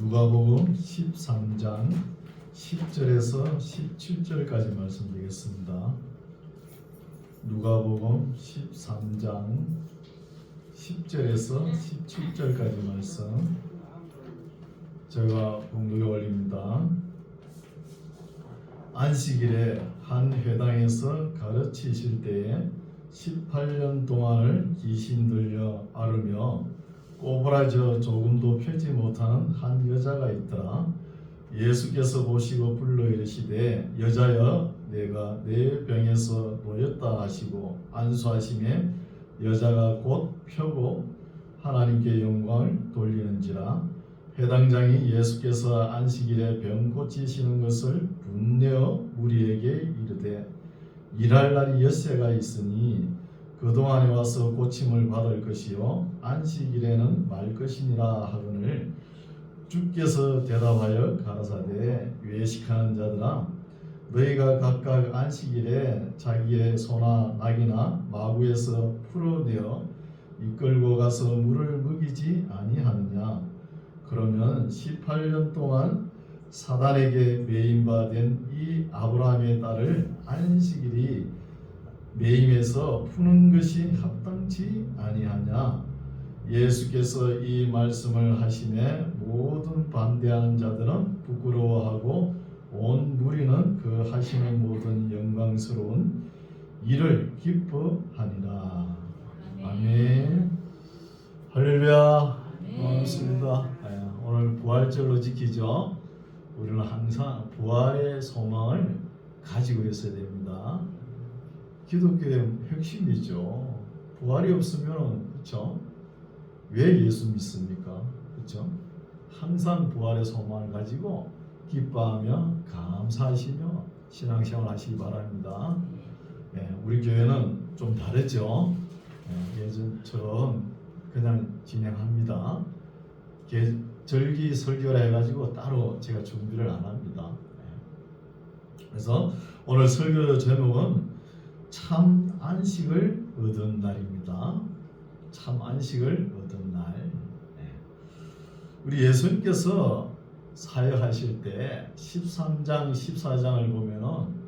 누가복음 13장 10절에서 17절까지 말씀드리겠습니다. 누가복음 13장 10절에서 17절까지 말씀 제가 봉독에 올립니다. 안식일에 한 회당에서 가르치실 때에 18년 동안을 귀신 들려 앓으며 꼬부라져 조금도 펴지 못하는 한 여자가 있더라. 예수께서 보시고 불러 이르시되 여자여 내가 내 병에서 놓였다 하시고 안수하심에 여자가 곧 펴고 하나님께 영광을 돌리는지라. 회당장이 예수께서 안식일에 병 고치시는 것을 분내어 무리에게 이르되 일할 날이 엿새가 있으니 그동안에 와서 고침을 받을 것이요 안식일에는 말 것이니라 하거늘 주께서 대답하여 가라사대 외식하는 자들아 너희가 각각 안식일에 자기의 소나 낙이나 마구에서 풀어내어 이끌고 가서 물을 먹이지 아니하느냐. 그러면 18년 동안 사단에게 매임받은 이 아브라함의 딸을 안식일이 매임에서 푸는 것이 합당치 아니하냐. 예수께서 이 말씀을 하시매 모든 반대하는 자들은 부끄러워하고 온 무리는 그 하시는 모든 영광스러운 일을 기뻐하니라. 아멘. 할렐루야. 반갑습니다. 오늘 부활절로 지키죠. 우리는 항상 부활의 소망을 가지고 있어야 됩니다. 기독교의 핵심이죠. 부활이 없으면 그렇죠? 왜 예수 믿습니까? 그렇죠? 항상 부활의 소망을 가지고 기뻐하며 감사하시며 신앙생활 하시기 바랍니다. 우리 교회는 좀 다르죠. 예전처럼 그냥 진행합니다. 절기 설교라 해가지고 따로 제가 준비를 안 합니다. 그래서 오늘 설교 제목은 참 안식을 얻은 날입니다. 참 안식을 얻은 날. 우리 예수님께서 사역하실 때 13장, 14장을 보면은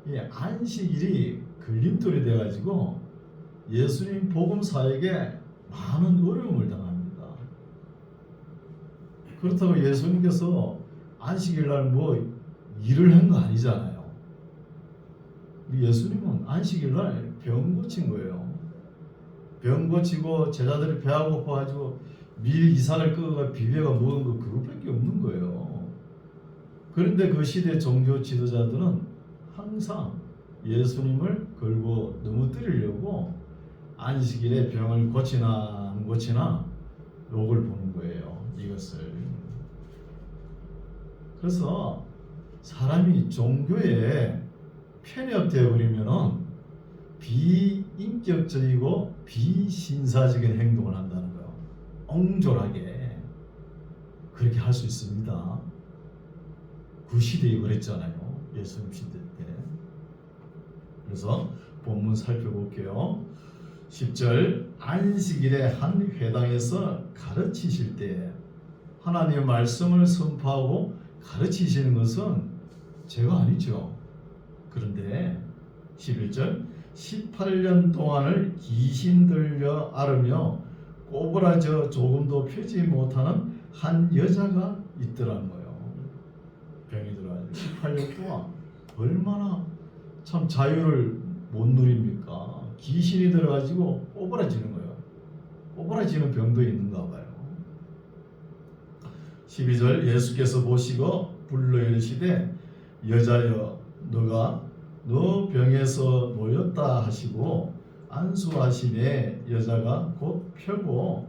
이 안식일이 걸림돌이 돼가지고 예수님 복음 사역에 많은 어려움을 당합니다. 그렇다고 예수님께서 안식일 날 뭐 일을 한 거 아니잖아요. 예수님은 안식일 날 병 고친 거예요. 병 고치고 제자들이 배가 고파가지고 밀 이삭을 끄고 비벼가 먹은 거 그것밖에 없는 거예요. 그런데 그 시대 종교 지도자들은 항상 예수님을 걸고 넘어뜨리려고 안식일에 병을 고치나 안 고치나 욕을 보는 거예요. 이것을. 그래서 사람이 종교에 편협되어 버리면은 비인격적이고 비신사적인 행동을 한다는 거예요. 옹졸하게 그렇게 할 수 있습니다. 그 시대에 그랬잖아요. 예수님 시대 때. 그래서 본문 살펴볼게요. 10절 안식일에 한 회당에서 가르치실 때 하나님의 말씀을 선포하고 가르치시는 것은 제가 아니죠. 그런데 11절 18년 동안을 귀신 들려 앓으며 꼬부라져 조금도 펴지 못하는 한 여자가 있더란 거예요. 병이 들어가지고 18년 동안 얼마나 참 자유를 못 누립니까? 귀신이 들어가지고 꼬부라지는 거예요. 꼬부라지는 병도 있는가 봐요. 12절 예수께서 보시고 불러 이르시되 여자여 너가 너 병에서 놓였다 하시고 안수하시매 여자가 곧 펴고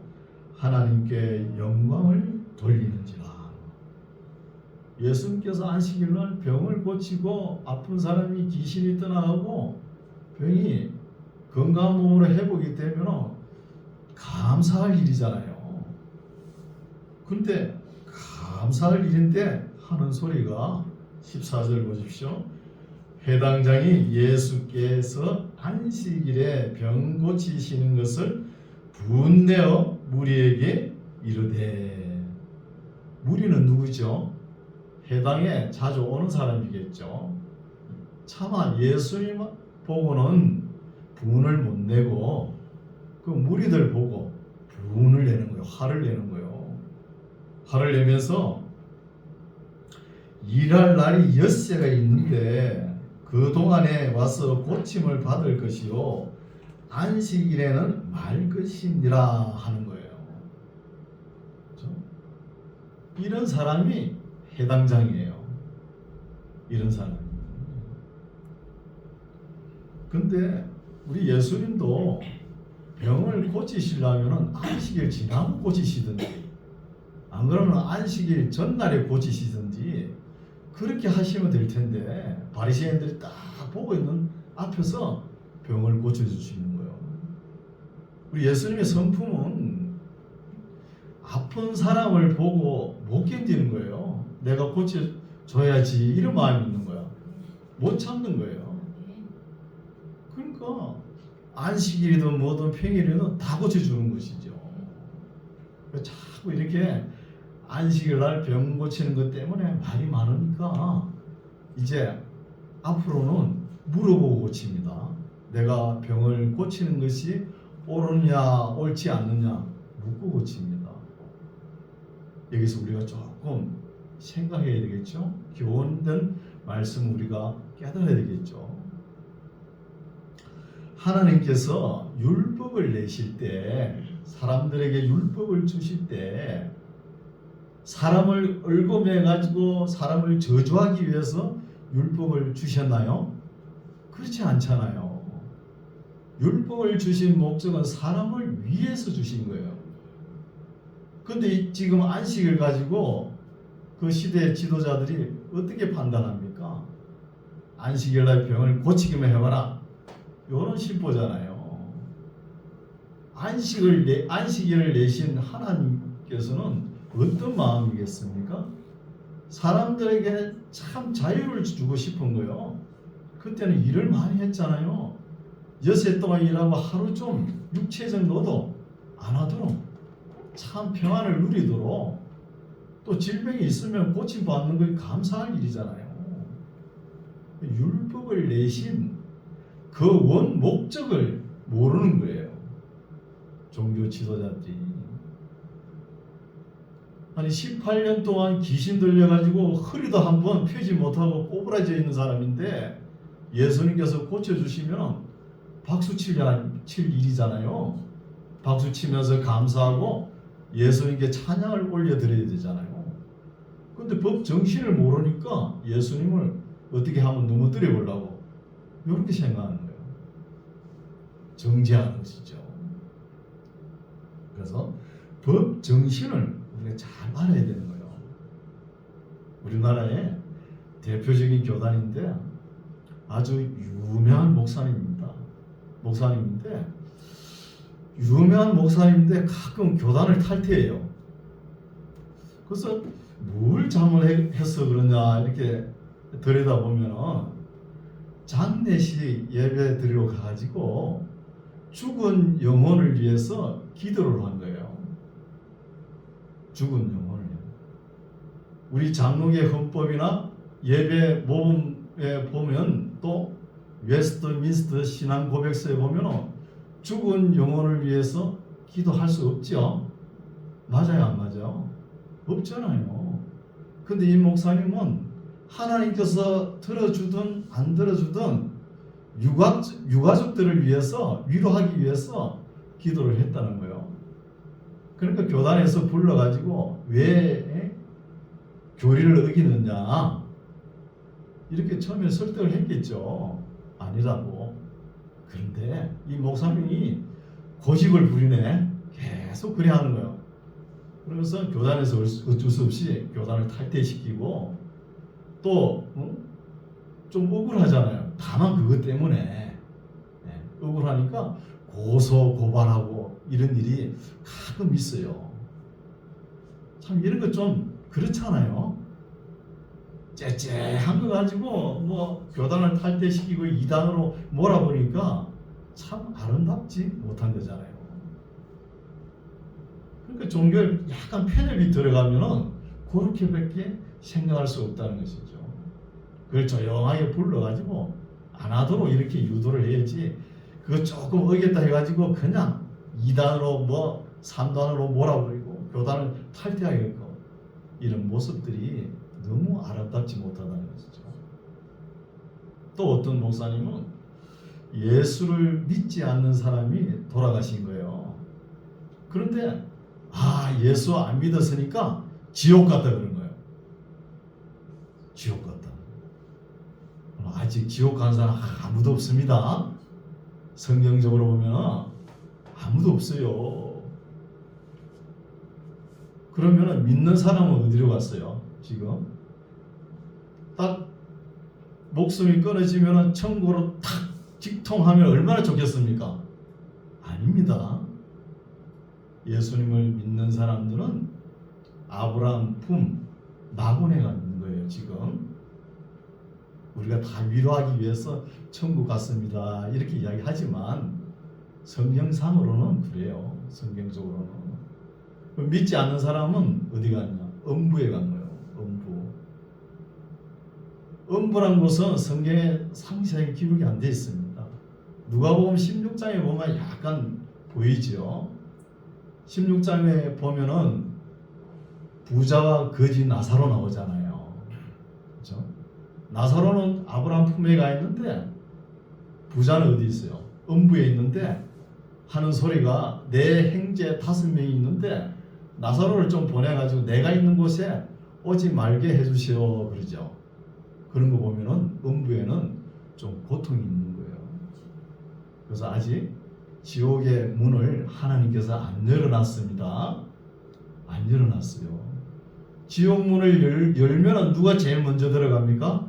하나님께 영광을 돌리는지라. 예수님께서 안식일날 병을 고치고 아픈 사람이 귀신이 떠나가고 병이 건강한 몸으로 회복이 되면 감사할 일이잖아요. 근데 감사할 일인데 하는 소리가 14절 보십시오. 회당장이 예수께서 안식일에 병 고치시는 것을 분내어 무리에게 이르되 우리는 누구죠? 해당에 자주 오는 사람이겠죠. 차마 예수님 보고는 분을 못 내고 그 무리들 보고 분을 내는 거예요. 화를 내는 거예요. 화를 내면서 일할 날이 엿새가 있는데 그 동안에 와서 고침을 받을 것이요 안식일에는 말 것이니라 하는 거예요. 그렇죠? 이런 사람이 해당장이에요. 이런 사람이. 근데 우리 예수님도 병을 고치시려면 안식일 지나고 고치시든지 안 그러면 안식일 전날에 고치시든지 그렇게 하시면 될 텐데 바리새인들이 딱 보고 있는 앞에서 병을 고쳐주시는 거예요. 우리 예수님의 성품은 아픈 사람을 보고 못 견디는 거예요. 내가 고쳐줘야지 이런 마음이 있는 거야. 못 참는 거예요. 그러니까 안식일이든 뭐든 평일이든 다 고쳐주는 것이죠. 자꾸 이렇게 안식일 날 병 고치는 것 때문에 말이 많으니까 이제 앞으로는 물어보고 고칩니다. 내가 병을 고치는 것이 옳으냐 옳지 않느냐 묻고 고칩니다. 여기서 우리가 조금 생각해야 되겠죠. 교훈된 말씀 우리가 깨달아야 되겠죠. 하나님께서 율법을 내실 때 사람들에게 율법을 주실 때 사람을 얽어매 가지고 사람을 저주하기 위해서 율법을 주셨나요? 그렇지 않잖아요. 율법을 주신 목적은 사람을 위해서 주신 거예요. 근데 지금 안식을 가지고 그 시대의 지도자들이 어떻게 판단합니까? 안식일 날 병을 고치기만 해봐라. 이런 심보잖아요. 안식일을 내신 하나님께서는 어떤 마음이겠습니까? 사람들에게 참 자유를 주고 싶은 거예요. 그때는 일을 많이 했잖아요. 엿새 동안 일하고 하루 좀 육체적 노도 안 하도록 참 평안을 누리도록 또 질병이 있으면 고침받는 게 감사할 일이잖아요. 율법을 내신 그 원 목적을 모르는 거예요. 종교 지도자들이. 아니 18년 동안 귀신 들려가지고 허리도 한번 펴지 못하고 꼬부라져 있는 사람인데 예수님께서 고쳐주시면 박수 칠 일이잖아요. 박수 치면서 감사하고 예수님께 찬양을 올려드려야 되잖아요. 근데 법 정신을 모르니까 예수님을 어떻게 하면 넘어뜨려 보려고 이렇게 생각하는 거예요. 정죄하는 것이죠. 그래서 법 정신을 우리가 잘 알아야 되는 거예요. 우리나라의 대표적인 교단인데 아주 유명한 목사님인데 유명한 목사님인데 가끔 교단을 탈퇴해요. 그래서 뭘 잘못해서 그러냐 이렇게 들여다보면 장례식 예배 드리러 가가지고 죽은 영혼을 위해서 기도를 한 거예요. 죽은 영혼을. 우리 장로계 헌법이나 예배 모범에 보면 또 웨스트민스터 신앙 고백서에 보면 죽은 영혼을 위해서 기도할 수 없죠. 맞아요, 안 맞아요? 없잖아요. 근데 이 목사님은 하나님께서 들어주든 안 들어주든 유가족들을 위해서 위로하기 위해서 기도를 했다는 거예요. 그러니까 교단에서 불러가지고 왜 교리를 어기느냐 이렇게 처음에 설득을 했겠죠. 아니라고. 그런데 이 목사님이 고집을 부리네. 계속 그래 하는 거예요. 그러면서 교단에서 어쩔 수 없이 교단을 탈퇴시키고 또 좀 억울하잖아요. 다만 그것 때문에 억울하니까 고소 고발하고 이런 일이 가끔 있어요. 참 이런 거 좀 그렇잖아요. 째째한 거 가지고 뭐 교단을 탈퇴시키고 이단으로 몰아보니까 참 아름답지 못한 거잖아요. 그러니까 종교에 약간 편협이 들어가면은 그렇게밖에 생각할 수 없다는 것이죠. 그걸 조용하게 불러가지고 안 하도록 이렇게 유도를 해야지, 그거 조금 어겼다 해가지고 그냥 2단으로 뭐 3단으로 몰아버리고 교단을 탈퇴하겠고, 이런 모습들이 너무 아름답지 못하다는 것이죠. 또 어떤 목사님은 예수를 믿지 않는 사람이 돌아가신 거예요. 그런데 예수 안 믿었으니까 지옥 갔다 그런 거예요. 지옥 갔다. 아직 지옥 간 사람 아무도 없습니다. 성경적으로 보면 아무도 없어요. 그러면 믿는 사람은 어디로 갔어요? 지금 딱 목숨이 끊어지면 천국으로 탁 직통하면 얼마나 좋겠습니까? 아닙니다. 예수님을 믿는 사람들은 아브라함 품 낙원에 가는 거예요. 지금 우리가 다 위로하기 위해서 천국 갔습니다 이렇게 이야기하지만 성경상으로는 그래요. 성경적으로는. 믿지 않는 사람은 어디 갔냐? 음부에 간 거예요. 음부란 곳은 성경에 상세하게 기록이 안 되어 있습니다. 누가복음 16장에 보면 약간 보이죠. 16장에 보면은 부자와 거지 나사로 나오잖아요. 그렇죠? 나사로는 아브라함 품에 가 있는데 부자는 어디 있어요? 음부에 있는데 하는 소리가 내 형제 5명이 있는데 나사로를 좀 보내가지고 내가 있는 곳에 오지 말게 해주시오 그러죠. 그런 거 보면은 음부에는 좀 고통이 있는 거예요. 그래서 아직 지옥의 문을 하나님께서 안 열어놨습니다. 안 열어놨어요. 지옥 문을 열면은 누가 제일 먼저 들어갑니까?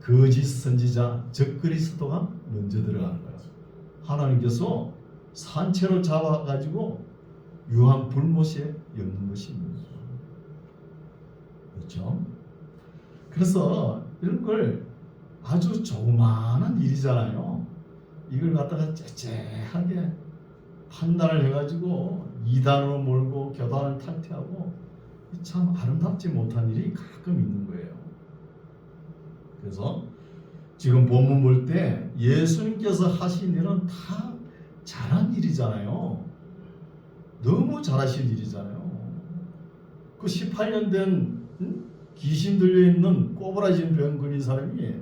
거짓 선지자 적그리스도가 먼저 들어가는 거예요. 하나님께서 산채로 잡아가지고 유한 불못에 엮는 것입니다. 그렇죠? 그래서 이런 걸 아주 조그마한 일이잖아요. 이걸 갖다가 째째하게 판단을 해가지고 2단으로 몰고 교단을 탈퇴하고 참 아름답지 못한 일이 가끔 있는 거예요. 그래서 지금 본문 볼 때 예수님께서 하신 일은 다 잘한 일이잖아요. 너무 잘하신 일이잖아요. 그 18년 된 귀신 들려있는 꼬부라진 병 걸린 사람이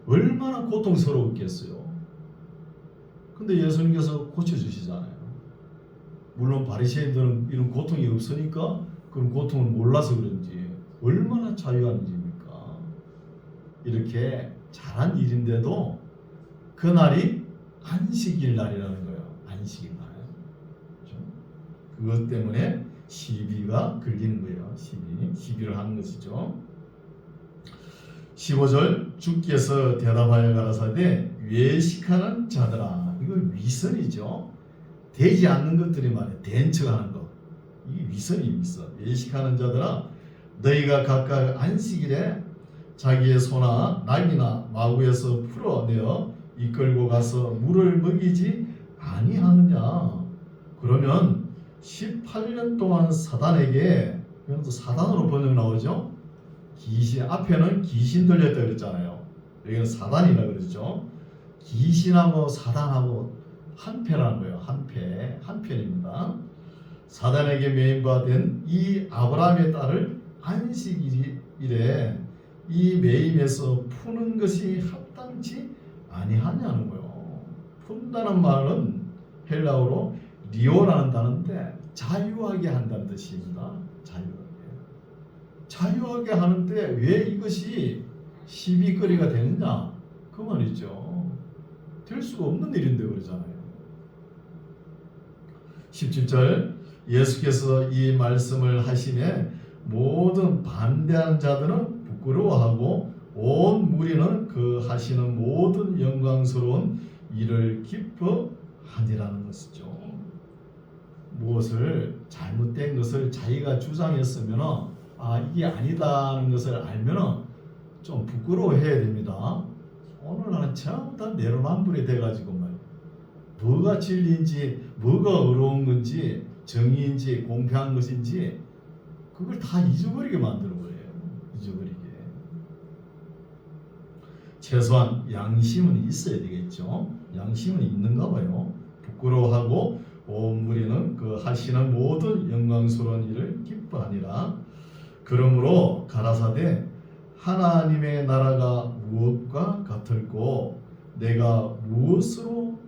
얼마나 고통스러웠겠어요. 근데 예수님께서 고쳐주시잖아요. 물론 바리새인들은 이런 고통이 없으니까 그런 고통을 몰라서 그런지 얼마나 자유한 일입니까? 이렇게 잘한 일인데도 그날이 안식일 날이라는 거예요. 안식일 날. 그렇죠? 그것 때문에 시비가 걸리는 거예요. 시비를 하는 것이죠. 15절 주께서 대답하여 가라사대 외식하는 자들아. 이거 위선이죠. 되지 않는 것들이 말이에요. 된 척하는 거. 이게 위선이 위선. 외식하는 자들아 너희가 각각 안식일에 자기의 소나 낙이나 마구에서 풀어내어 이끌고 가서 물을 먹이지 아니하느냐. 그러면 18년 동안 사단에게, 그래서 사단으로 번역 나오죠. 귀신, 앞에는 귀신 들렸다 그랬잖아요. 여기는 사단이라 그러죠. 귀신하고 사단하고 한패라는 거예요. 한편입니다. 사단에게 매임받은 이 아브라함의 딸을 안식일에 이 매임에서 푸는 것이 합당치 아니하냐는 거예요. 푼다는 말은 헬라어로 리오라는 단어인데 자유하게 한다는 뜻입니다. 자유하게 하는데 왜 이것이 시비거리가 되느냐? 그 말이죠. 될 수가 없는 일인데 그러잖아요. 17절 예수께서 이 말씀을 하시매 모든 반대하는 자들은 부끄러워하고 온 무리는 그 하시는 모든 영광스러운 일을 기뻐하니라는 것이죠. 무엇을 잘못된 것을 자기가 주장했으면 이게 아니다는 것을 알면 좀 부끄러워해야 됩니다. 오늘날은 전부 다 내로남불이 돼가지고 말이에요. 뭐가 진리인지 뭐가 어려운 건지 정의인지 공평한 것인지 그걸 다 잊어버리게 만들어버려요. 잊어버리게. 최소한 양심은 있어야 되겠죠. 양심은 있는가 봐요. 부끄러워하고 온 무리는 그 하시는 모든 영광스러운 일을 기뻐하니라. 그러므로 가라사대 하나님의 나라가 무엇과 같을꼬 내가 무엇으로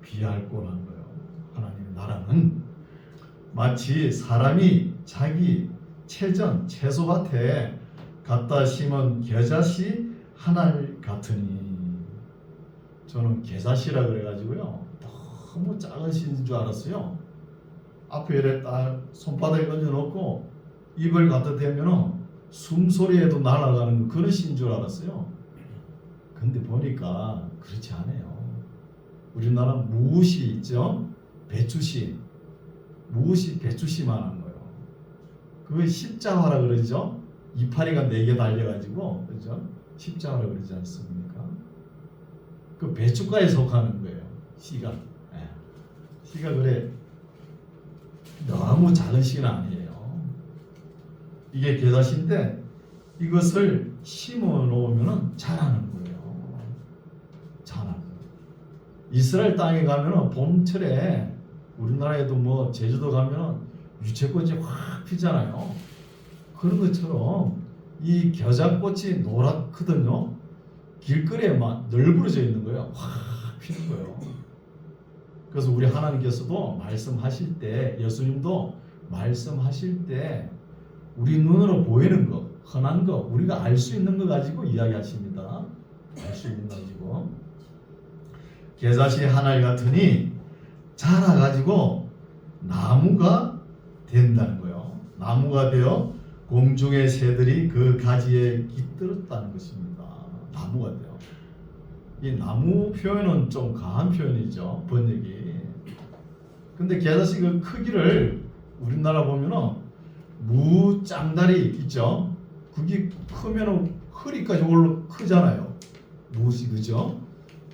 비할꼬 하는 거예요. 하나님의 나라는 마치 사람이 자기 채전 채소밭에 갖다 심은 겨자씨 하나를 같으니. 저는 겨자씨라 그래가지고요 너무 작은 씨인 줄 알았어요. 앞에 이렇게 딱 손바닥에 얹어놓고 입을 갖다 대면은 숨소리에도 날아가는 그런 씨인 줄 알았어요. 근데 보니까 그렇지 않아요. 우리나라 무엇이 있죠? 배추씨. 무엇이 배추씨만 한 거예요. 그걸 십자화라 그러죠? 이파리가 4개 달려가지고, 그죠? 십자화라 그러지 않습니까? 그 배추가에 속하는 거예요. 씨가. 네. 씨가 그래. 너무 작은 씨는 아니에요. 이게 겨자씨인데 이것을 심어 놓으면 자라는 거예요. 자라는 거예요. 이스라엘 땅에 가면은 봄철에 우리나라에도 뭐 제주도 가면은 유채꽃이 확 피잖아요. 그런 것처럼 이 겨자꽃이 노랗거든요. 길거리에 막 널브러져 있는 거예요. 확 피는 거예요. 그래서 우리 하나님께서도 말씀하실 때, 예수님도 말씀하실 때 우리 눈으로 보이는 거, 흔한 거, 우리가 알 수 있는 거 가지고 이야기하십니다. 알 수 있는 거 가지고. 겨자씨 하나 같으니 자라가지고 나무가 된다는 거예요. 나무가 되어 공중의 새들이 그 가지에 깃들었다는 것입니다. 나무가 돼요. 이 나무 표현은 좀 강한 표현이죠. 번역이. 근데 겨자씨 그 크기를 우리나라 보면은 무짱다리 있죠. 그게 크면은 허리까지 올라 크잖아요. 무엇이 그죠?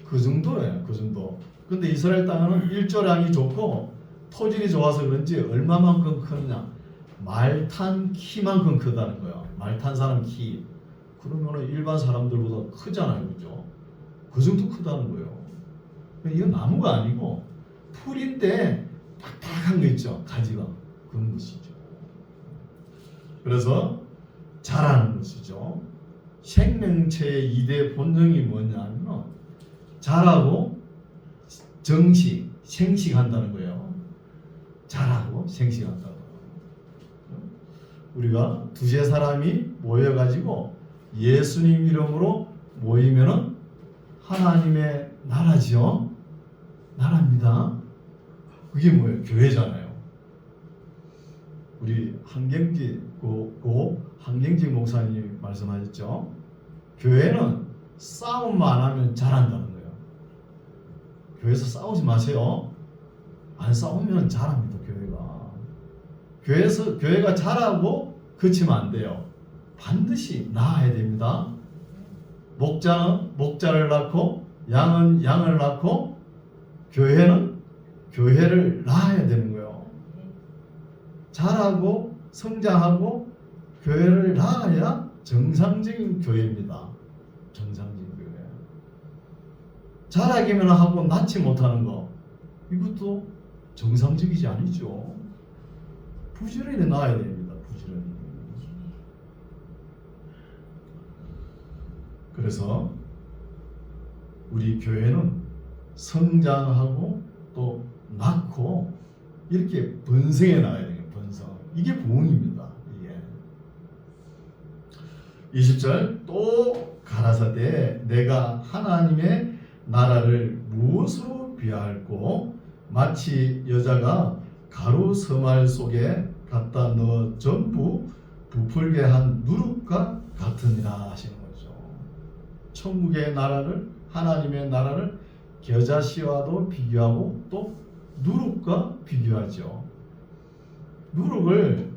그 정도예요. 그 정도. 근데 이스라엘 땅은 일조량이 좋고 토질이 좋아서 그런지 얼마만큼 크느냐? 말탄 키만큼 크다는 거예요. 말탄 사람 키. 그러면은 일반 사람들보다 크잖아요. 그죠? 그 정도 크다는 거예요. 이건 나무가 아니고 풀인데 딱딱한 거 있죠. 가지가. 그런 것이죠. 그래서 자라는 것이죠. 생명체의 2대 본능이 뭐냐면 자라고 정식, 생식한다는 거예요. 자라고 생식한다고. 우리가 두세 사람이 모여가지고 예수님 이름으로 모이면은 하나님의 나라지요. 나라입니다. 그게 뭐예요? 교회잖아요. 우리 한경지 한경지 목사님 말씀하셨죠. 교회는 싸움만 하면 잘한다는 거예요. 교회에서 싸우지 마세요. 안 싸우면 잘합니다. 교회가 잘하고 그치면 안 돼요. 반드시 나아야 됩니다. 목자는 목자를 낳고 양은 양을 낳고 교회는 교회를 낳아야 되는 거예요. 잘하고 성장하고 교회를 낳아야 정상적인 교회입니다. 정상적인 교회. 잘하기만 하고 낳지 못하는 거, 이것도 정상적이지 아니죠. 부지런히 낳아야 됩니다. 부지런히. 그래서 우리 교회는 성장하고 또 낳고 이렇게 번성해 나가야 돼요. 번성. 이게 부흥입니다. 이게. 20절 또 가라사대 내가 하나님의 나라를 무엇으로 비하할꼬 마치 여자가 가루 서말 속에 갖다 넣어 전부 부풀게 한 누룩과 같으니라 하시는 거죠. 천국의 나라를, 하나님의 나라를 겨자씨와도 비교하고 또 누룩과 비교하죠. 누룩을,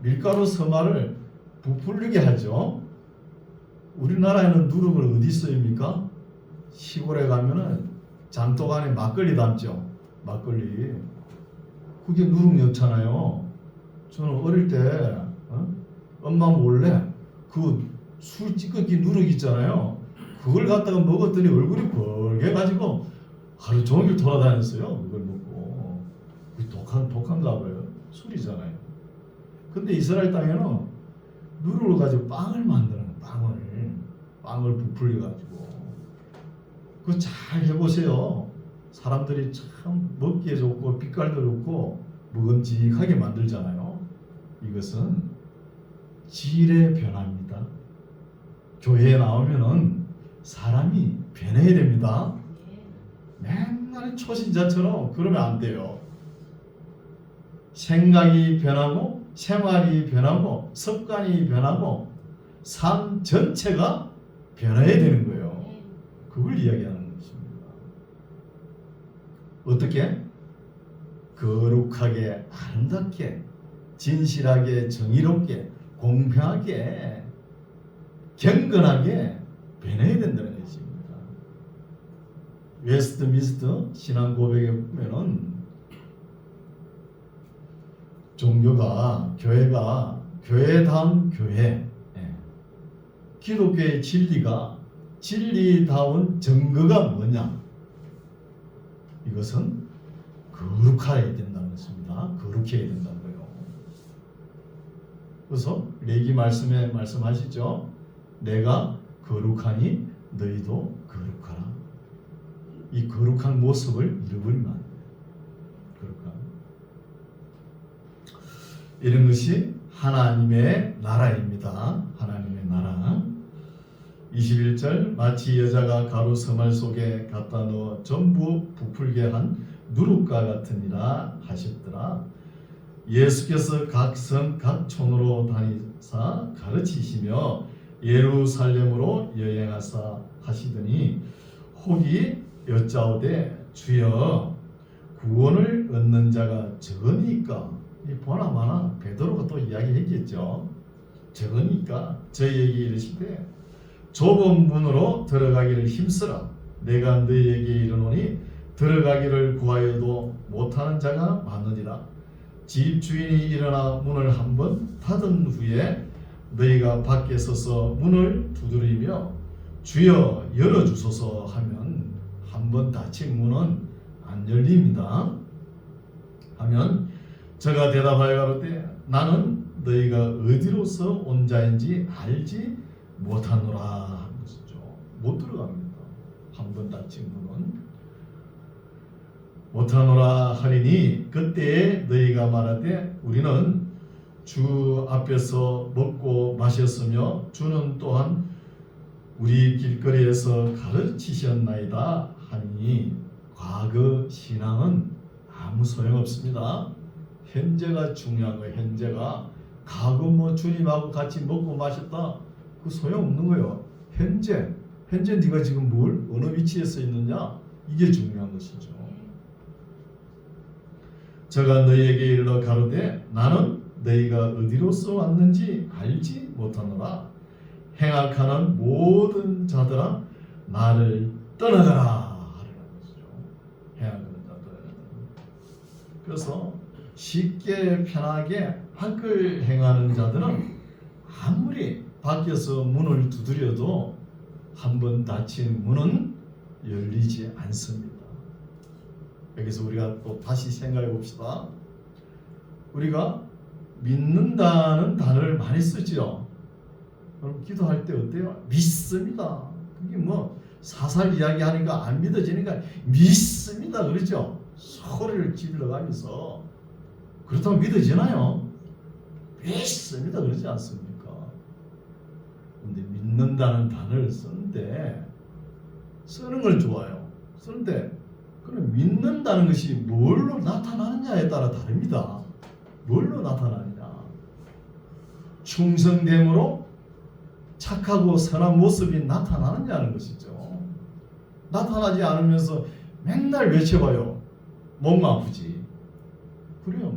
밀가루 서말을 부풀리게 하죠. 우리나라에는 누룩을 어디 쓰입니까? 시골에 가면은 장독 안에 막걸리 담죠. 막걸리. 그게 누룩 넣잖아요. 저는 어릴 때 엄마 몰래 그 술 찌꺼기 누룩 있잖아요. 그걸 갖다가 먹었더니 얼굴이 벌게가지고 하루 종일 돌아다녔어요. 그걸 먹고. 독한가 봐요. 술이잖아요. 근데 이스라엘 땅에는 누룩을 가지고 빵을 만드는 거예요. 빵을 부풀려가지고. 그거 잘 해보세요. 사람들이 참 먹기에 좋고 빛깔도 좋고 먹음직하게 만들잖아요. 이것은 질의 변화입니다. 교회에 나오면은 사람이 변해야 됩니다. 맨날 초신자처럼 그러면 안 돼요. 생각이 변하고 생활이 변하고 습관이 변하고 삶 전체가 변해야 되는 거예요. 그걸 이야기하는 것입니다. 어떻게? 거룩하게 아름답게 진실하게 정의롭게 공평하게 경건하게 변해야 된다는 것입니다. 웨스트민스터 신앙 고백에 보면은 종교가 교회가 교회다운 교회, 기독교의 진리가 진리다운 증거가 뭐냐? 이것은 거룩해야 된다는 것입니다. 거룩해야 된다는 거예요. 그래서 레기 말씀에 말씀하시죠. 내가 거룩하니 너희도 거룩하라. 이 거룩한 모습을 잃어버리면 안 돼요. 거룩한. 이런 것이 하나님의 나라입니다. 하나님의 나라. 21절 마치 여자가 가루 서말 속에 갖다 넣어 전부 부풀게 한 누룩과 같으니라 하셨더라. 예수께서 각 성 각 촌으로 다니사 가르치시며 예루살렘으로 여행하사 하시더니 혹이 여짜오되 주여 구원을 얻는 자가 적으니까 보나마나 베드로가 또 이야기했겠죠. 적으니까 저희에게 이르시되 좁은 문으로 들어가기를 힘쓰라. 내가 너희에게 이르노니 들어가기를 구하여도 못하는 자가 많으니라. 집 주인이 일어나 문을 한번 닫은 후에 너희가 밖에 서서 문을 두드리며 주여 열어주소서 하면 한번 닫힌 문은 안 열립니다. 하면 저가 대답하여 가로되 나는 너희가 어디로서 온 자인지 알지 못하노라 하는 것이죠. 못 들어갑니다. 한번 닫힌 문은 못하노라 하리니 그때에 너희가 말하되 우리는 주 앞에서 먹고 마셨으며 주는 또한 우리 길거리에서 가르치셨나이다 하니 과거 신앙은 아무 소용없습니다. 현재가 중요한 거예요. 현재가 과거 뭐 주님하고 같이 먹고 마셨다 그 소용없는 거예요. 현재 네가 지금 어느 위치에 서 있느냐 이게 중요한 것이죠. 저가 너희에게 일러 가로되 나는 너희가 어디로서 왔는지 알지 못하노라. 행악하는 모든 자들아 나를 떠나가라 하라는 것이죠. 행악하는 자들. 그래서 쉽게 편하게 악을 행하는 자들은 아무리 밖에서 문을 두드려도 한번 닫힌 문은 열리지 않습니다. 여기서 우리가 또 다시 생각해 봅시다. 우리가 믿는다는 단어를 많이 쓰죠. 그럼 기도할 때 어때요? 믿습니다. 그게 뭐 사살 이야기하니까 안 믿어지니까 믿습니다 그러죠. 소리를 질러가면서 그렇다고 믿어지나요? 믿습니다 그러지 않습니까? 근데 믿는다는 단어를 쓰는데 쓰는 걸 좋아요. 쓰는데 그럼 믿는다는 것이 뭘로 나타나느냐에 따라 다릅니다. 뭘로 나타나느냐? 충성됨으로 착하고 선한 모습이 나타나느냐는 것이죠. 나타나지 않으면서 맨날 외쳐봐요. 몸 아프지. 그래요.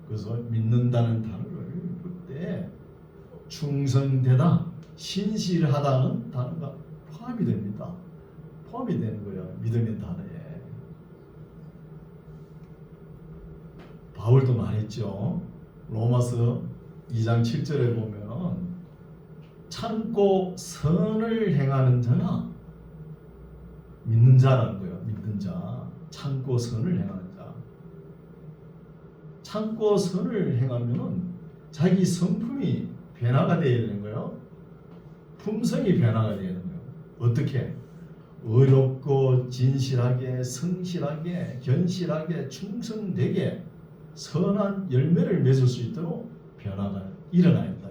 그래서 믿는다는 단어를 볼 때 충성되다, 신실하다는 단어가 포함이 됩니다. 포함이 되는 거예요. 믿음의 단어에. 바울도 말했죠. 로마서 2장 7절에 보면 참고 선을 행하는 자나 믿는 자라는 거예요. 믿는 자. 참고 선을 행하는 자. 참고 선을 행하면은 자기 성품이 변화가 되어야 되는 거예요. 품성이 변화가 되어야 되는 거예요. 어떻게? 어렵고 진실하게 성실하게 견실하게 충성되게 선한 열매를 맺을 수 있도록 변화가 일어나야 된다.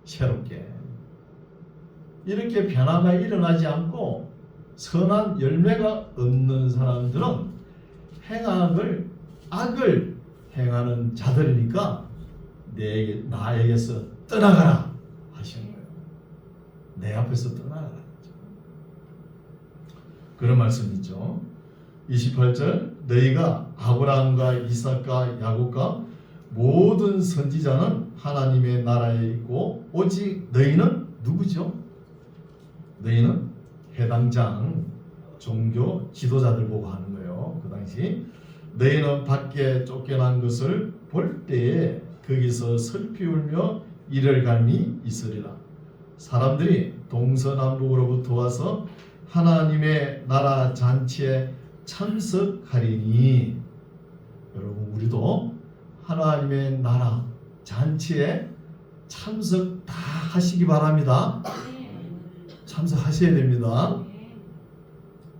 새롭게. 이렇게 변화가 일어나지 않고 선한 열매가 없는 사람들은 악을 행하는 자들이니까 나에게서 떠나가라 하시는 거예요. 내 앞에서 떠나가라. 그런 말씀 있죠. 28절 너희가 아브라함과 이삭과 야곱과 모든 선지자는 하나님의 나라에 있고 오직 너희는 누구죠? 너희는 해당장 종교 지도자들 보고 하는 거예요. 그 당시 너희는 밖에 쫓겨난 것을 볼 때에 거기서 슬피 울며 이를 갈미 있으리라. 사람들이 동서남북으로부터 와서 하나님의 나라 잔치에 참석하리니. 여러분 우리도 하나님의 나라 잔치에 참석 다 하시기 바랍니다. 참석하셔야 됩니다.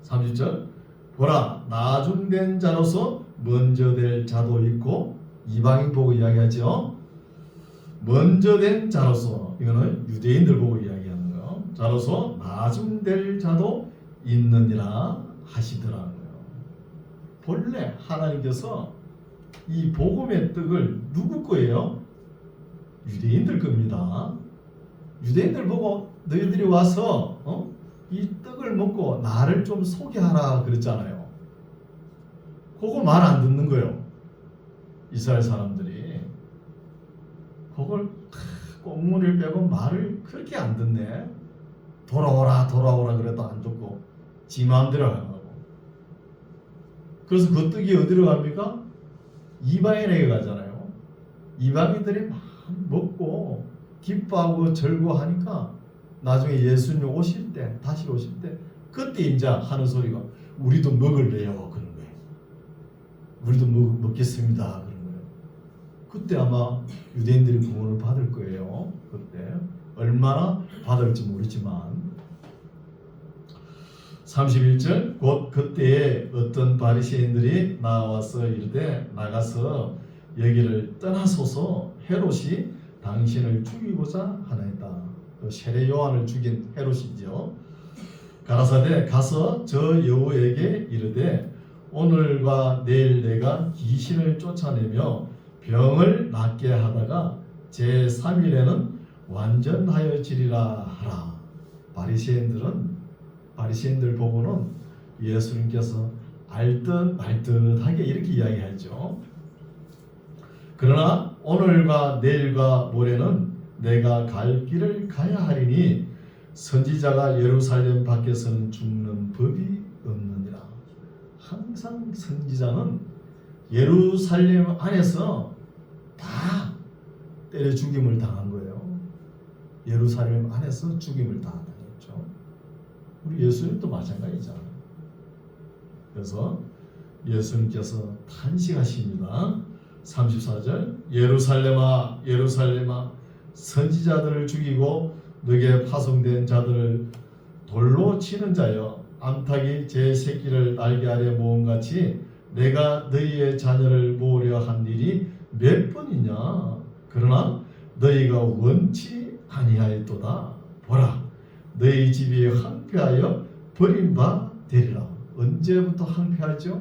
30절 보라 나중된 자로서 먼저 될 자도 있고 이방인 보고 이야기하죠. 먼저 된 자로서 이거는 유대인들 보고 이야기하는 거예요. 자로서 나중될 자도 있느니라 하시더라고요. 본래 하나님께서 이 복음의 떡을 누구 거예요? 유대인들 겁니다. 유대인들 보고 너희들이 와서 이 떡을 먹고 나를 좀 소개하라 그랬잖아요. 그거 말 안 듣는 거예요. 이스라엘 사람들이 그걸 꽁무니를 빼고 말을 그렇게 안 듣네. 돌아오라 그래도 안 듣고 지 마음대로 하고. 그래서 그 떡이 어디로 갑니까? 이방인에게 가잖아요. 이방인들이 막 먹고 기뻐하고 즐거워하니까 나중에 예수님 오실 때 다시 오실 때 그때 이제 하는 소리가 우리도 먹을래요 그런 거예요. 우리도 먹겠습니다 그런 거예요. 그때 아마 유대인들이 구원을 받을 거예요. 그때 얼마나 받을지 모르지만 31절 곧 그때에 어떤 바리새인들이 나와서 이르되 나가서 여기를 떠나소서 헤롯이 당신을 죽이고자 하나이다. 세례 요한을 죽인 헤롯이죠. 가라사대 가서 저 여우에게 이르되 오늘과 내일 내가 귀신을 쫓아내며 병을 낫게 하다가 제3일에는 완전하여지리라 하라. 바리새인들 보고는 예수님께서 알듯 말듯하게 이렇게 이야기하죠. 그러나 오늘과 내일과 모레는 내가 갈 길을 가야 하리니 선지자가 예루살렘 밖에서는 죽는 법이 없느니라. 항상 선지자는 예루살렘 안에서 다 때려 죽임을 당한 거예요. 예루살렘 안에서 죽임을 다 당했죠. 우리 예수님도 마찬가지잖아요. 그래서 예수님께서 탄식하십니다. 34절 예루살렘아 예루살렘아 선지자들을 죽이고 너게 파송된 자들을 돌로 치는 자여 암탉이 제 새끼를 날개 아래 모음같이 내가 너희의 자녀를 모으려 한 일이 몇 번이냐. 그러나 너희가 원치 아니하였도다. 보라 너희 집이 항폐하여 버린 바 되리라. 언제부터 항폐하죠?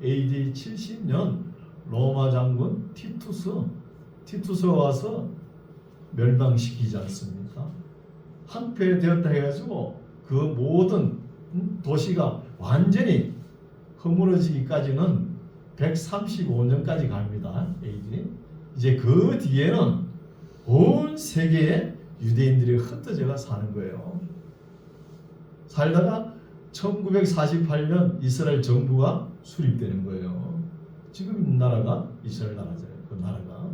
AD 70년 로마 장군 티투스가 와서 멸망시키지 않습니까? 항폐되었다 해가지고 그 모든 도시가 완전히 허물어지기까지는 135년까지 갑니다. AD. 이제 그 뒤에는 온 세계에 유대인들이 흩어져가 사는 거예요. 살다가 1948년 이스라엘 정부가 수립되는 거예요. 지금 나라가 이스라엘 나라잖아요. 그 나라가.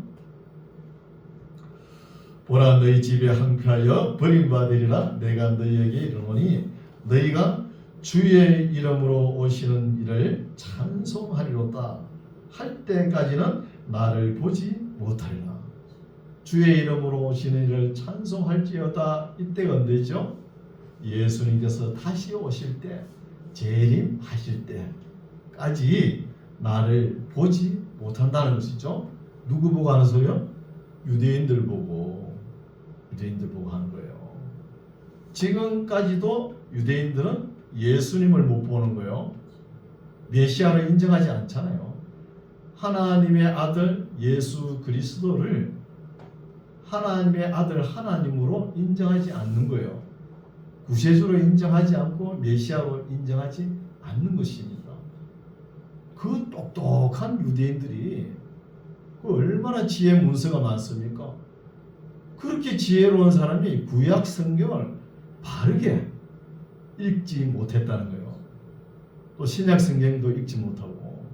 보라 너희 집에 항폐하여 버림받으리라. 내가 너희에게 이르노니 너희가 주의 이름으로 오시는 이를 찬송하리로다 할 때까지는 나를 보지 못하리라. 주의 이름으로 오시는 이를 찬송할지어다. 이때가 언제죠? 예수님께서 다시 오실 때, 재림하실 때까지 나를 보지 못한다는 것이죠. 누구 보고 하는 소리요? 유대인들 보고 하는 거예요. 지금까지도 유대인들은 예수님을 못 보는 거예요. 메시아를 인정하지 않잖아요. 하나님의 아들 예수 그리스도를 하나님의 아들 하나님으로 인정하지 않는 거예요. 구세주로 인정하지 않고 메시아로 인정하지 않는 것입니다. 그 똑똑한 유대인들이 얼마나 지혜 문서가 많습니까? 그렇게 지혜로운 사람이 구약 성경을 바르게 읽지 못했다는 거예요. 또 신약 성경도 읽지 못하고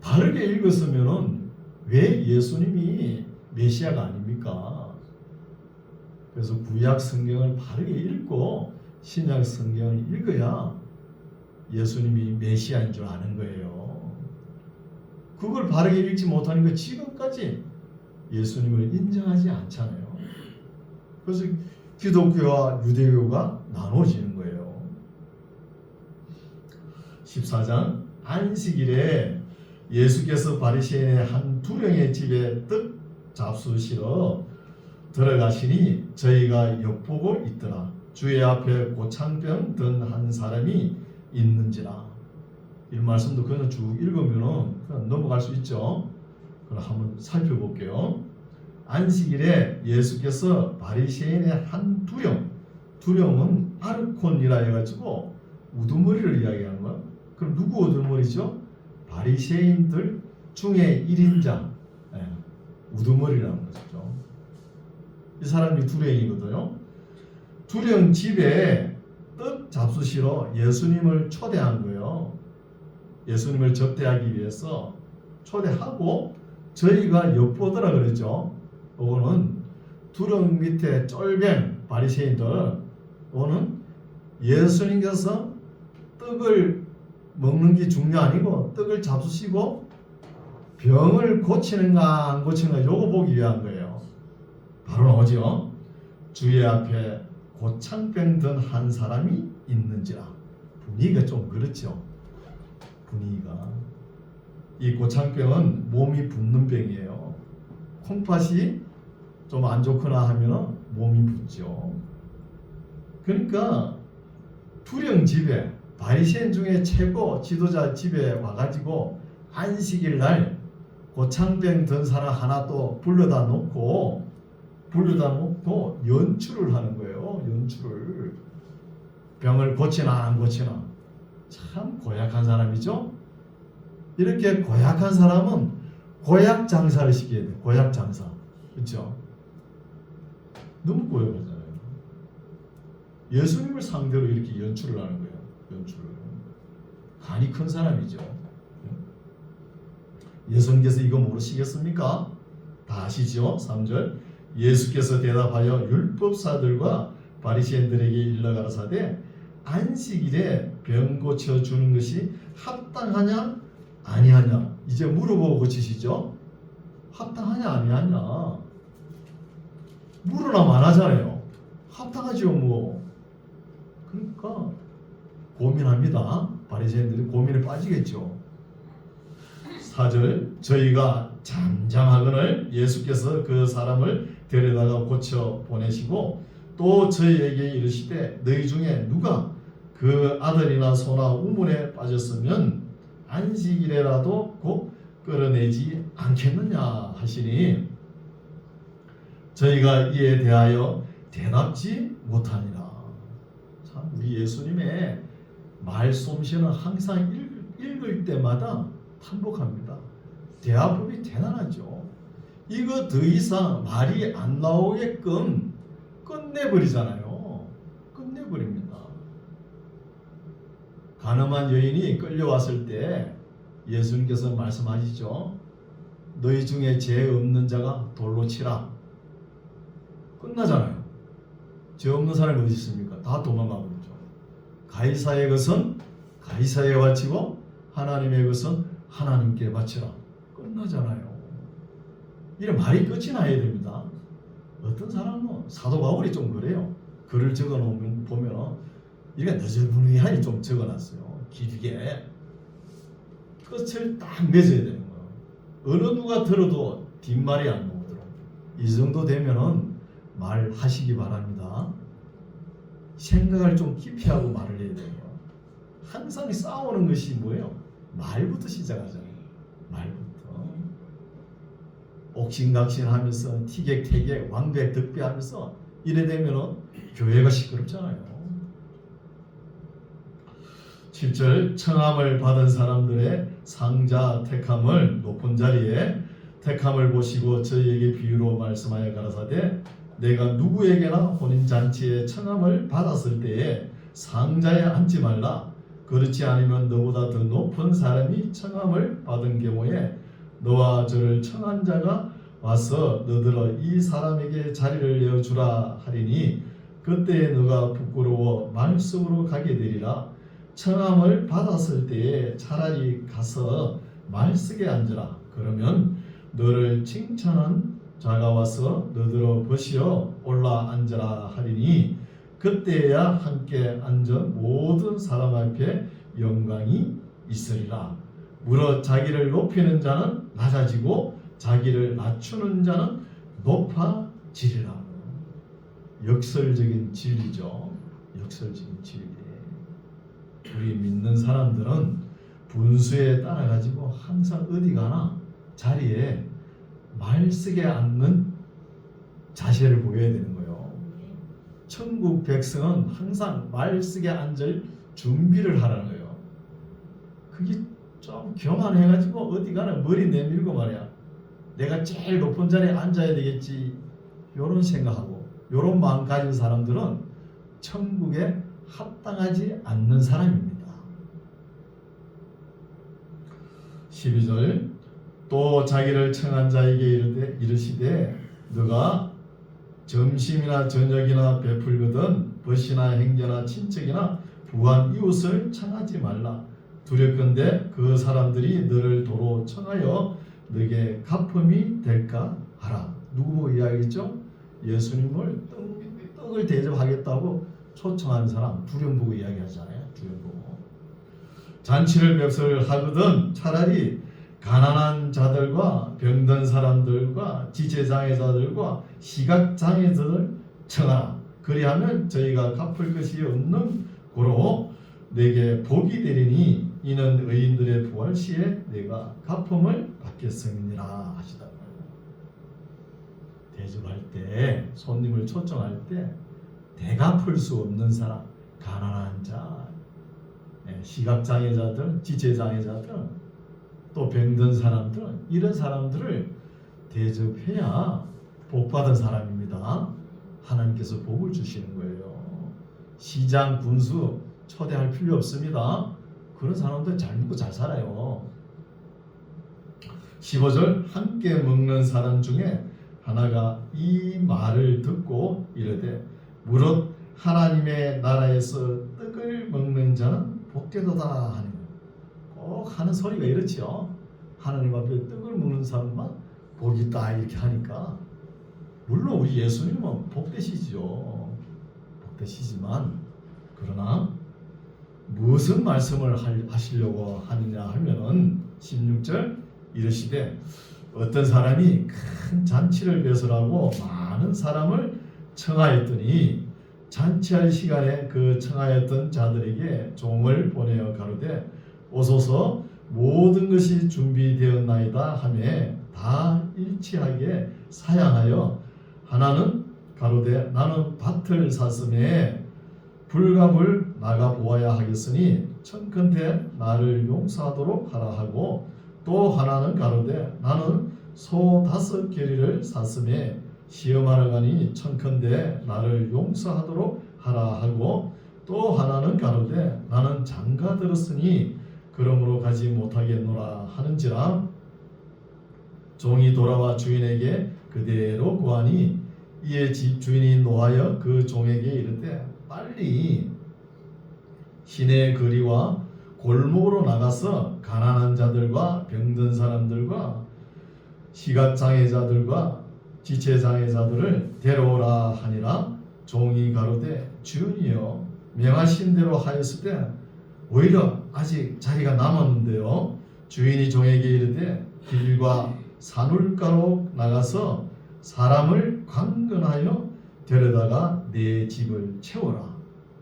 바르게 읽었으면은 왜 예수님이 메시아가 아닙니까? 그래서 구약 성경을 바르게 읽고 신약 성경을 읽어야 예수님이 메시아인 줄 아는 거예요. 그걸 바르게 읽지 못하니까 지금까지 예수님을 인정하지 않잖아요. 그래서 기독교와 유대교가 나눠지는 거예요. 14장 안식일에 예수께서 바리새인의 한 두령의 집에 떡 잡수시러 들어가시니 저희가 엿보고 있더라. 주의 앞에 고창병 든 한 사람이 있는지라. 이 말씀도 그냥 쭉 읽으면 그냥 넘어갈 수 있죠. 그럼 한번 살펴볼게요. 안식일에 예수께서 바리새인의 한 두령은 아르콘이라 해가지고 우두머리를 이야기하는 거야. 그럼 누구 우두머리죠? 바리새인들 중에 1인자 우두머리라는 것이죠. 이 사람이 두령이거든요. 두령 집에 떡 잡수시러 예수님을 초대한 거예요. 예수님을 접대하기 위해서 초대하고 저희가 엿보더라 그러죠. 이거는 두령 밑에 쫄병 바리새인들, 이거는 예수님께서 떡을 먹는 게 중요 아니고 떡을 잡수시고 병을 고치는가 안 고치는가 요거 보기 위한 거예요. 바로 나오죠. 주의 앞에 고창병 든 한 사람이 있는지라. 분위기가 좀 그렇죠. 분위기가. 이 고창병은 몸이 붓는 병이에요. 콩팥이 좀 안 좋거나 하면 몸이 붓죠. 그러니까 두령 집에 바리새인 중에 최고 지도자 집에 와가지고 안식일 날 고창병 든 사람 하나 또 불러다 놓고 연출을 하는 거예요. 연출을. 병을 고치나 안 고치나. 참 고약한 사람이죠. 이렇게 고약한 사람은 고약 장사를 시켜야 돼. 고약 장사. 그렇죠? 너무 고약하잖아요. 예수님을 상대로 이렇게 연출을 하는 거예요. 연출을. 간이 큰 사람이죠. 예수님께서 이거 모르시겠습니까? 다 아시죠? 3절. 예수께서 대답하여 율법사들과 바리새인들에게 일러 가라사대 안식일에 병 고쳐 주는 것이 합당하냐 아니하냐. 이제 물어보고 고치시죠. 합당하냐 아니하냐. 물으나 말하잖아요. 합당하죠 뭐. 그러니까 고민합니다. 바리새인들이 고민에 빠지겠죠. 4절. 저희가 잠잠하거늘 예수께서 그 사람을 데려다가 고쳐 보내시고 또 저희에게 이르시되 너희 중에 누가 그 아들이나 소나 우물에 빠졌으면 안식일에라도 곧 끌어내지 않겠느냐 하시니 저희가 이에 대하여 대답지 못하니라. 참 우리 예수님의 말솜씨는 항상 읽을 때마다 탄복합니다. 대화법이 대단하죠. 이거 더 이상 말이 안 나오게끔 끝내버리잖아요. 끝내버립니다. 가늠한 여인이 끌려왔을 때 예수님께서 말씀하시죠. 너희 중에 죄 없는 자가 돌로 치라. 끝나잖아요. 죄 없는 사람이 어디 있습니까? 다 도망가 버리죠. 가이사의 것은 가이사에 바치고 하나님의 것은 하나님께 바치라. 끝나잖아요. 이래 말이 끝이 나야 됩니다. 어떤 사람은 사도 바울이 좀 그래요. 글을 적어놓으면 보면 이게 너절분위하니 좀 적어놨어요. 길게 끝을 딱 맺어야 되는 거예요. 어느 누가 들어도 뒷말이 안 나오도록. 이 정도 되면은 말하시기 바랍니다. 생각을 좀 깊이 하고 말을 해야 돼요. 항상 싸우는 것이 뭐예요? 말부터 시작하잖아요. 말부터. 옥신각신하면서 티격태격 왕백득배하면서 이래 되면은 교회가 시끄럽잖아요. 7절 청함을 받은 사람들의 상자 택함을 높은 자리에 택함을 보시고 저희에게 비유로 말씀하여 가라사대 내가 누구에게나 혼인잔치에 청함을 받았을 때에 상자에 앉지 말라. 그렇지 않으면 너보다 더 높은 사람이 청함을 받은 경우에 너와 저를 청한 자가 와서 너더러 이 사람에게 자리를 내어주라 하리니 그때에 너가 부끄러워 말씀으로 가게 되리라. 청함을 받았을 때에 차라리 가서 말쓰게 앉으라. 그러면 너를 칭찬한 자가 와서 너더러 보시어 올라 앉으라 하리니 그때야 함께 앉아 모든 사람 앞에 영광이 있으리라. 물어 자기를 높이는 자는 낮아지고 자기를 낮추는 자는 높아지리라. 역설적인 진리죠. 역설적인 진리. 우리 믿는 사람들은 분수에 따라가지고 항상 어디 가나 자리에 말쓰게 앉는 자세를 보여야 되는 거예요. 천국 백성은 항상 말쓰게 앉을 준비를 하라는 거예요. 그게 좀 교만해가지고 어디 가나 머리 내밀고 말이야. 내가 제일 높은 자리에 앉아야 되겠지. 요런 생각하고 요런 마음 가진 사람들은 천국에 합당하지 않는 사람입니다. 12절 또 자기를 청한 자에게 이르시되 너가 점심이나 저녁이나 베풀거든 벗이나 행자나 친척이나 부한 이웃을 청하지 말라. 두렵건대 그 사람들이 너를 도로 청하여 너에게 갚음이 될까 하라. 누구 보고 이야기했죠? 예수님을 떡을 대접하겠다고 초청하는 사람 두려움 보고 이야기하잖아요. 두려움 보고. 잔치를 몇 하거든 차라리 가난한 자들과 병든 사람들과 지체장애자들과 시각장애자들 청하라. 그리하면 저희가 갚을 것이 없는 고로 내게 복이 되리니 이는 의인들의 부활 시에 내가 갚음을 받겠음이니라 하시더라고요. 대접할 때 손님을 초청할 때 대갚을 수 없는 사람, 가난한 자, 시각장애자들, 지체장애자들, 또 병든 사람들, 이런 사람들을 대접해야 복받은 사람입니다. 하나님께서 복을 주시는 거예요. 시장, 군수 초대할 필요 없습니다. 그런 사람들 잘 먹고 잘 살아요. 15절 함께 먹는 사람 중에 하나가 이 말을 듣고 이르되 무릇 하나님의 나라에서 떡을 먹는 자는 복되도다 하는 꼭 하는 소리가 이렇죠. 하나님 앞에 떡을 먹는 사람만 복이 있다 이렇게 하니까 물론 우리 예수님은 복되시죠. 복되시지만 그러나 무슨 말씀을 하시려고 하느냐 하면은 16절 이르시되 어떤 사람이 큰 잔치를 배설하고 많은 사람을 청하였더니 잔치할 시간에 그 청하였던 자들에게 종을 보내어 가로되 오소서 모든 것이 준비되었나이다 하매 다 일치하게 사양하여 하나는 가로되 나는 밭을 샀음에 불갑을 나가 보아야 하겠으니 청컨대 나를 용서하도록 하라 하고 또 하나는 가로되 나는 소 5겨리를 샀음에 시험하러 가니 청컨대 나를 용서하도록 하라 하고 또 하나는 가로되 나는 장가 들었으니 그러므로 가지 못하겠노라 하는지라 종이 돌아와 주인에게 그대로 구하니 이에 집 주인이 노하여 그 종에게 이르되 빨리 시내 거리와 골목으로 나가서 가난한 자들과 병든 사람들과 시각장애자들과 지체장애자들을 데려오라 하니라. 종이 가로되 주인이여 명하신 대로 하였을 때 오히려 아직 자리가 남았는데요. 주인이 종에게 이르되 길과 산울가로 나가서 사람을 강건하여 데려다가 내 집을 채워라.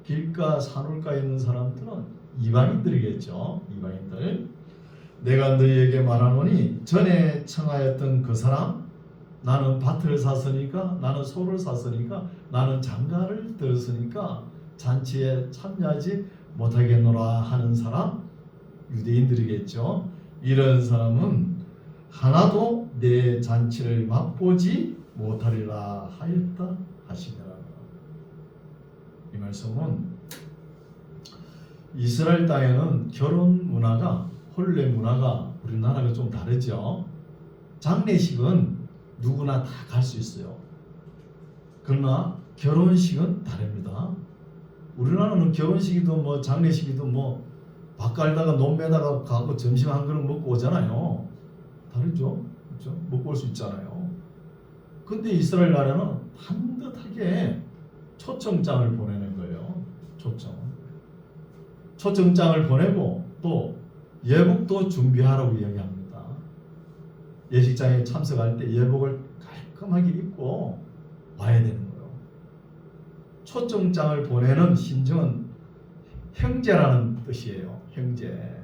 길가 산울가에 있는 사람들은 이방인들이겠죠. 이방인들. 내가 너희에게 말하노니 전에 청하였던 그 사람, 나는 밭을 샀으니까, 나는 소를 샀으니까, 나는 장가를 들었으니까 잔치에 참여하지 못하겠노라 하는 사람, 유대인들이겠죠. 이런 사람은 하나도 내 잔치를 맛보지 못하리라 하였다 하시니라. 이 말씀은 이스라엘 땅에는 결혼 문화가, 혼례 문화가 우리나라가 좀 다르죠. 장례식은 누구나 다 갈 수 있어요. 그러나 결혼식은 다릅니다. 우리나라는 결혼식이도 뭐 장례식이도 뭐 밥 갈다가 논 매다가 가고 점심 한 그릇 먹고 오잖아요. 다르죠? 그렇죠? 먹고 올 수 있잖아요. 근데 이스라엘 나라는 반듯하게 초청장을 보내는 거예요. 초청장을 보내고 또 예복도 준비하라고 이야기합니다. 예식장에 참석할 때 예복을 깔끔하게 입고 와야 되는 거예요. 초청장을 보내는 심정은 형제라는 뜻이에요. 형제.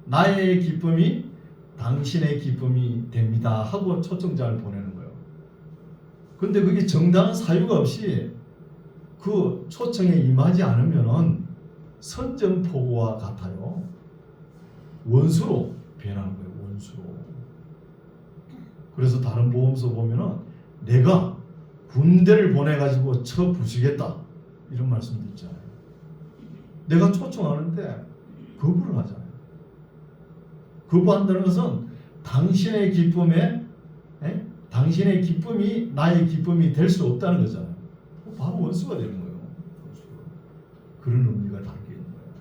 나의 기쁨이 당신의 기쁨이 됩니다 하고 초청장을 보내는 거예요. 근데 그게 정당한 사유가 없이 그 초청에 임하지 않으면은 선전포고와 같아요. 원수로 변하는 거예요. 원수로. 그래서 다른 보험서 보면은 내가 군대를 보내가지고 쳐 부수겠다 이런 말씀도 있잖아요. 내가 초청하는데 거부를 하잖아요. 거부한다는 것은 당신의 기쁨에 당신의 기쁨이 나의 기쁨이 될 수 없다는 거잖아요. 바로 원수가 되는 거예요. 그런 의미가 담겨 있는 거예요.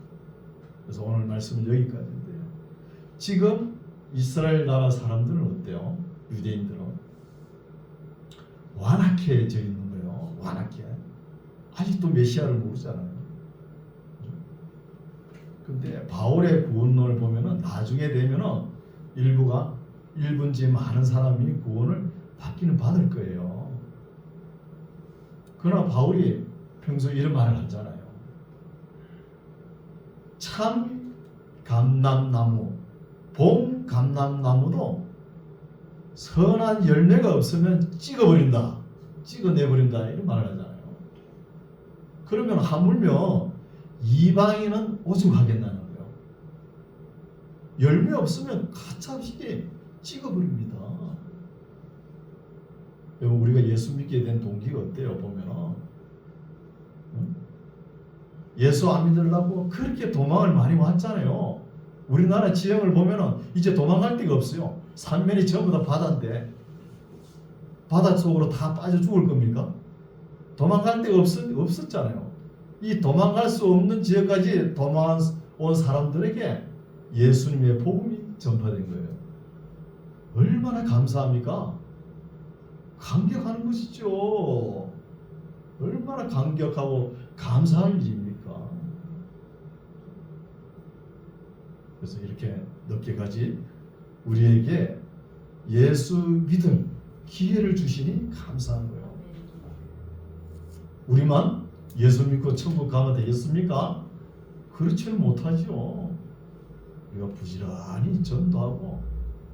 그래서 오늘 말씀은 여기까지인데요. 지금 이스라엘 나라 사람들은 어때요? 유대인들은 완악해져 있는 거예요. 완악해. 아직도 메시아를 모르잖아요. 근데 바울의 구원론을 보면은 나중에 되면은 일부인지 많은 사람이 구원을 받기는 받을 거예요. 그러나 바울이 평소에 이런 말을 하잖아요. 참 감람나무, 봄 감람나무도 선한 열매가 없으면 찍어내버린다 이런 말을 하잖아요. 그러면 하물며 이방인은 오죽하겠나는 거예요. 열매 없으면 가차없이 찍어버립니다. 여러분 우리가 예수 믿게 된 동기가 어때요? 보면은 예수 안 믿으려고 그렇게 도망을 많이 왔잖아요. 우리나라 지형을 보면은 이제 도망갈 데가 없어요. 산면이 전부 다 바다인데 바다 속으로 다 빠져 죽을 겁니까? 도망갈 데가 없었잖아요. 이 도망갈 수 없는 지역까지 도망온 사람들에게 예수님의 복음이 전파된 거예요. 얼마나 감사합니까? 감격하는 것이죠. 얼마나 감격하고 감사할 일입니까? 그래서 이렇게 늦게까지 우리에게 예수 믿음 기회를 주시니 감사한 거예요. 우리만 예수 믿고 천국 가면 되겠습니까? 그렇지는 못하죠. 우리가 부지런히 전도하고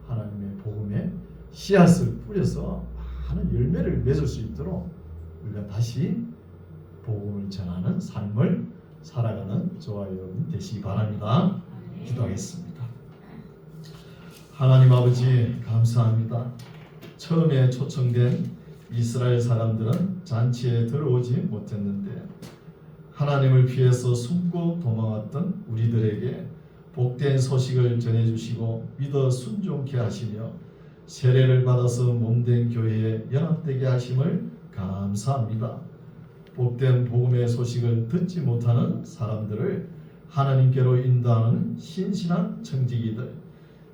하나님의 복음에 씨앗을 뿌려서 많은 열매를 맺을 수 있도록 우리가 다시 복음을 전하는 삶을 살아가는 저와 여러분 되시기 바랍니다. 기도하겠습니다. 하나님 아버지 감사합니다. 처음에 초청된 이스라엘 사람들은 잔치에 들어오지 못했는데 하나님을 피해서 숨고 도망왔던 우리들에게 복된 소식을 전해주시고 믿어 순종케 하시며 세례를 받아서 몸된 교회에 연합되게 하심을 감사합니다. 복된 복음의 소식을 듣지 못하는 사람들을 하나님께로 인도하는 신실한 청지기들,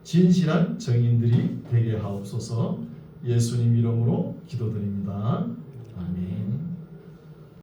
진실한 정인들이 되게 하옵소서. 예수님 이름으로 기도드립니다. 아멘.